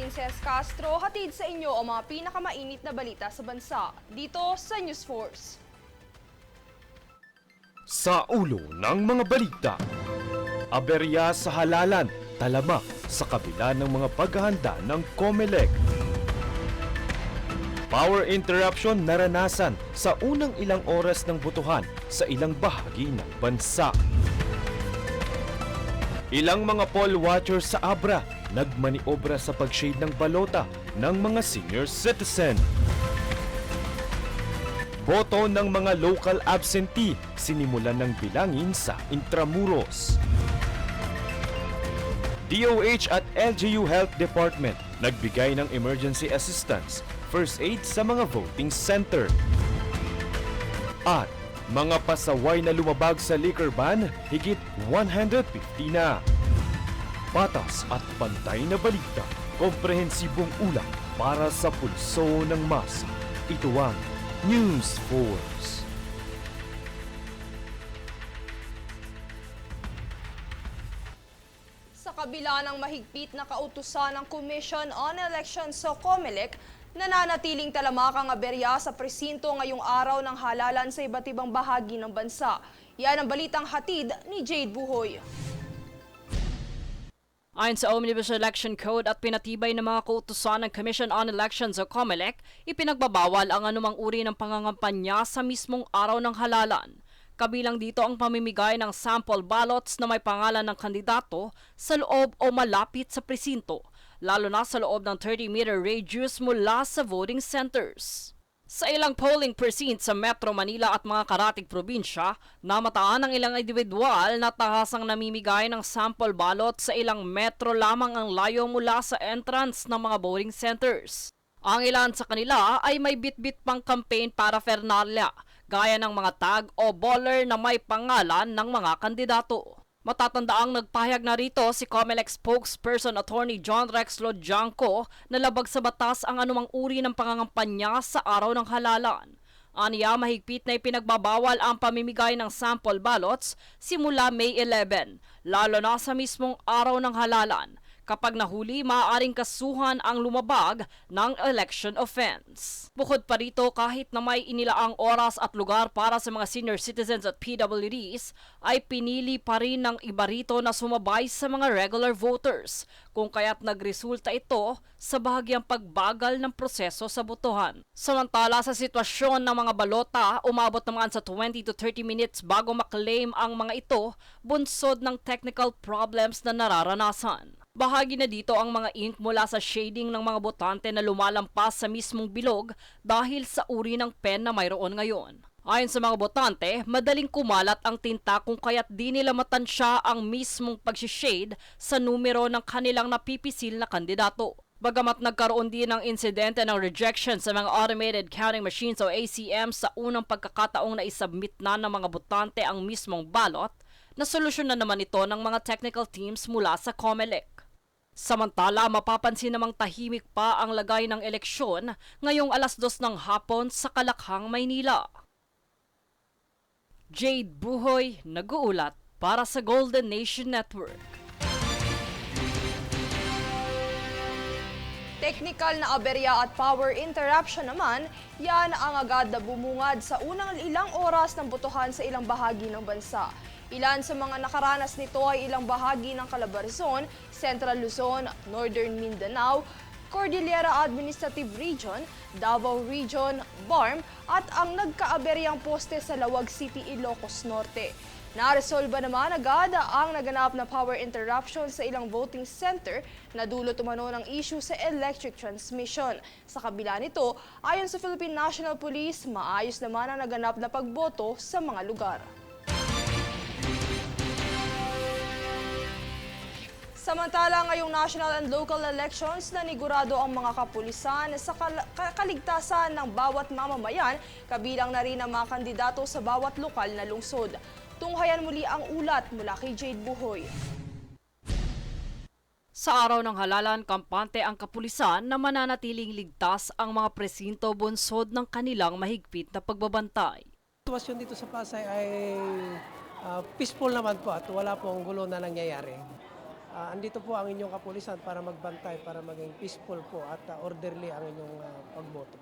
Princess Castro, hatid sa inyo ang mga pinakamainit na balita sa bansa dito sa News Force. Sa ulo ng mga balita, aberya sa halalan, talamak sa kabila ng mga paghahanda ng COMELEC. Power interruption naranasan sa unang ilang oras ng botohan sa ilang bahagi ng bansa. Ilang mga poll watchers sa Abra nagmaniobra sa pag-shade ng balota ng mga senior citizen. Boto ng mga local absentee sinimulan ng bilangin sa Intramuros. DOH at LGU Health Department nagbigay ng emergency assistance, first aid sa mga voting center. At mga pasaway na lumabag sa liquor ban, higit 150 na. Patas at pantay na balita, komprehensibong ulat para sa pulso ng masa. Ito ang News Force. Sa kabila ng mahigpit na kautusan ng Commission on Elections o COMELEC, nananatiling talamak ang aberya sa presinto ngayong araw ng halalan sa iba't ibang bahagi ng bansa. Yan ang balitang hatid ni Jade Buhoy. Ayon sa Omnibus Election Code at pinatibay ng mga kautusan ng Commission on Elections o COMELEC, ipinagbabawal ang anumang uri ng pangangampanya sa mismong araw ng halalan. Kabilang dito ang pamimigay ng sample ballots na may pangalan ng kandidato sa loob o malapit sa presinto, lalo na sa loob ng 30-meter radius mula sa voting centers. Sa ilang polling precincts sa Metro Manila at mga karatig probinsya, namataan ng ilang individual na tahasang namimigay ng sample ballot sa ilang metro lamang ang layo mula sa entrance ng mga voting centers. Ang ilan sa kanila ay may bitbit pang campaign paraphernalia, gaya ng mga tag o baller na may pangalan ng mga kandidato. Matatandaang nagpahayag na rito si COMELEC spokesperson Attorney John Rex Lodjanco na labag sa batas ang anumang uri ng pangangampanya sa araw ng halalan. Aniya, mahigpit na ipinagbabawal ang pamimigay ng sample ballots simula May 11, lalo na sa mismong araw ng halalan. Kapag nahuli, maaaring kasuhan ang lumabag ng election offense. Bukod pa rito, kahit na may inilaang oras at lugar para sa mga senior citizens at PWDs, ay pinili pa rin ng iba rito na sumabay sa mga regular voters, kung kaya't nagresulta ito sa bahagyang pagbagal ng proseso sa botohan. Samantala sa sitwasyon ng mga balota, umabot naman sa 20 to 30 minutes bago maklaim ang mga ito, bunsod ng technical problems na nararanasan. Bahagi na dito ang mga ink mula sa shading ng mga botante na lumalampas sa mismong bilog dahil sa uri ng pen na mayroon ngayon. Ayon sa mga botante, madaling kumalat ang tinta kung kaya't di nila matansya ang mismong pag-shade sa numero ng kanilang napipisil na kandidato. Bagamat nagkaroon din ng insidente ng rejection sa mga automated counting machines o ACM sa unang pagkakataong na isubmit na ng mga botante ang mismong ballot, nasolusyon na naman ito ng mga technical teams mula sa COMELEC. Samantala, mapapansin namang tahimik pa ang lagay ng eleksyon ngayong 2:00 ng hapon sa Kalakhang, Maynila. Jade Buhoy, nag-uulat para sa Golden Nation Network. Technical na aberya at power interruption naman, yan ang agad na bumungad sa unang ilang oras ng botohan sa ilang bahagi ng bansa. Ilan sa mga nakaranas nito ay ilang bahagi ng Calabarzon, Central Luzon, Northern Mindanao, Cordillera Administrative Region, Davao Region, BARM at ang nagkaaberyang poste sa Lawag City, Ilocos Norte. Naresolba naman agad ang naganap na power interruption sa ilang voting center na dulot umano ng issue sa electric transmission. Sa kabila nito, ayon sa Philippine National Police, maayos naman ang naganap na pagboto sa mga lugar. Samantala, ngayong national and local elections, nanigurado ang mga kapulisan sa kaligtasan ng bawat mamamayan, kabilang na rin ang mga kandidato sa bawat lokal na lungsod. Tunghayan muli ang ulat mula kay Jade Buhoy. Sa araw ng halalan, kampante ang kapulisan na mananatiling ligtas ang mga presinto bunsod ng kanilang mahigpit na pagbabantay. Sitwasyon dito sa Pasay ay peaceful naman po at wala pong gulo na nangyayari. Andito po ang inyong kapulisan para magbantay, para maging peaceful po at orderly ang inyong pagboto.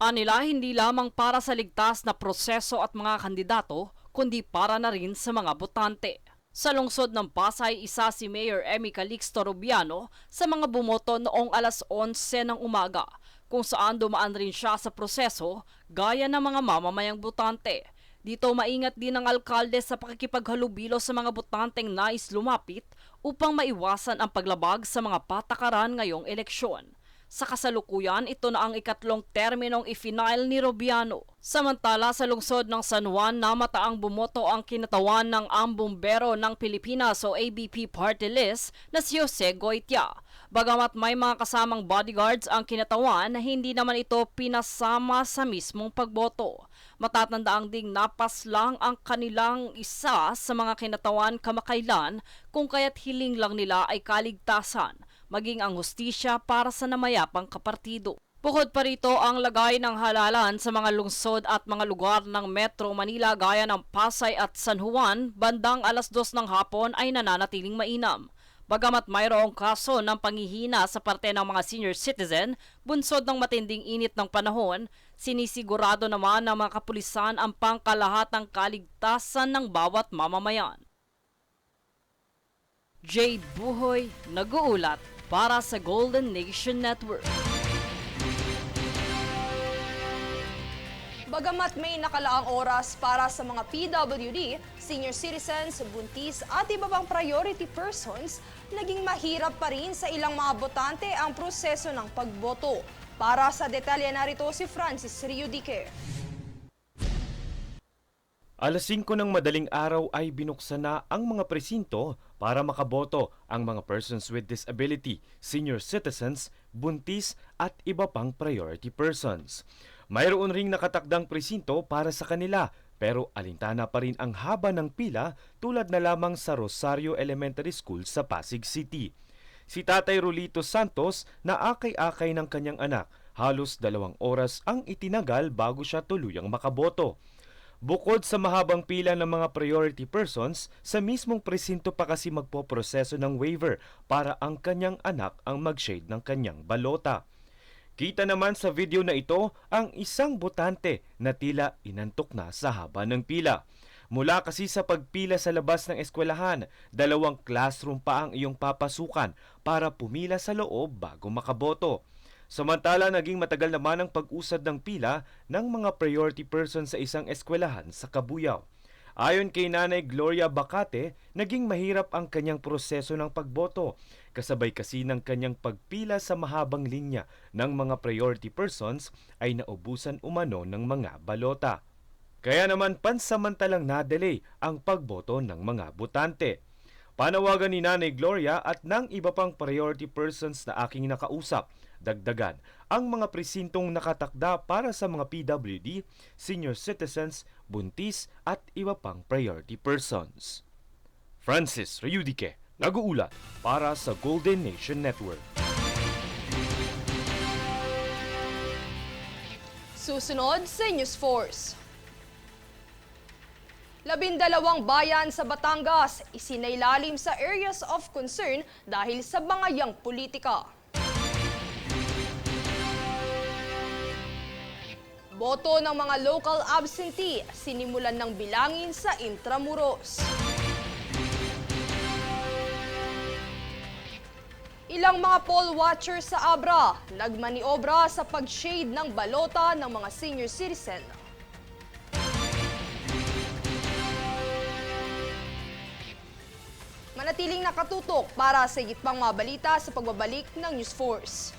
Anila hindi lamang para sa ligtas na proseso at mga kandidato, kundi para na rin sa mga botante. Sa lungsod ng Pasay, isa si Mayor Emmy Calixto Rubiano sa mga bumoto noong alas 11 ng umaga, kung saan dumaan rin siya sa proseso gaya ng mga mamamayang botante. Dito maingat din ang alkalde sa pakikipaghalubilo sa mga botanteng nais lumapit upang maiwasan ang paglabag sa mga patakaran ngayong eleksyon. Sa kasalukuyan, ito na ang ikatlong terminong ifinail ni Rubiano. Samantala sa lungsod ng San Juan, namataang bumoto ang kinatawan ng Ambumbero ng Pilipinas o ABP Party List na si Jose Goitia. Bagamat may mga kasamang bodyguards ang kinatawan, hindi naman ito pinasama sa mismong pagboto. Matatandaang ding napaslang ang kanilang isa sa mga kinatawan kamakailan kung kaya't hiling lang nila ay kaligtasan, maging ang hustisya para sa namayapang kapartido. Bukod pa rito ang lagay ng halalan sa mga lungsod at mga lugar ng Metro Manila gaya ng Pasay at San Juan bandang alas 2 ng hapon ay nananatiling mainam. Bagamat mayroong kaso ng panghihina sa parte ng mga senior citizen, bunsod ng matinding init ng panahon, sinisigurado naman ng mga kapulisan ang pangkalahatang kaligtasan ng bawat mamamayan. Jade Buhoy, nag-uulat para sa Golden Nation Network. Bagamat may nakalaang oras para sa mga PWD, senior citizens, buntis at iba pang priority persons, naging mahirap pa rin sa ilang mga botante ang proseso ng pagboto. Para sa detalye narito si Francis Riudique. Alas 5 ng madaling araw ay binuksan na ang mga presinto para makaboto ang mga persons with disability, senior citizens, buntis at iba pang priority persons. Mayroon ring nakatakdang presinto para sa kanila pero alintana pa rin ang haba ng pila tulad na lamang sa Rosario Elementary School sa Pasig City. Si Tatay Rolito Santos na akay-akay ng kanyang anak, halos 2 oras ang itinagal bago siya tuluyang makaboto. Bukod sa mahabang pila ng mga priority persons, sa mismong presinto pa kasi magpoproseso ng waiver para ang kanyang anak ang mag-shade ng kanyang balota. Kita naman sa video na ito ang isang botante na tila inantok na sa haba ng pila. Mula kasi sa pagpila sa labas ng eskwelahan, 2 classroom pa ang iyong papasukan para pumila sa loob bago makaboto. Samantala, naging matagal naman ang pag-usad ng pila ng mga priority person sa isang eskwelahan sa Cabuyao. Ayon kay Nanay Gloria Bacate, naging mahirap ang kanyang proseso ng pagboto, kasabay kasi ng kanyang pagpila sa mahabang linya ng mga priority persons ay naubusan umano ng mga balota. Kaya naman pansamantalang na-delay ang pagboto ng mga botante. Panawagan ni Nanay Gloria at ng iba pang priority persons na aking nakausap, dagdagan ang mga presintong nakatakda para sa mga PWD, senior citizens, buntis at iba pang priority persons. Francis Riudique, nag-uulat para sa Golden Nation Network. Susunod sa News Force. 12 bayan sa Batangas isinailalim sa areas of concern dahil sa bangayang politika. Boto ng mga local absentee sinimulan ng bilangin sa Intramuros. Ilang mga poll watchers sa Abra nagmaniobra sa pag-shade ng balota ng mga senior citizen. Manatiling nakatutok para sa higit pang mga balita sa pagbabalik ng News Force.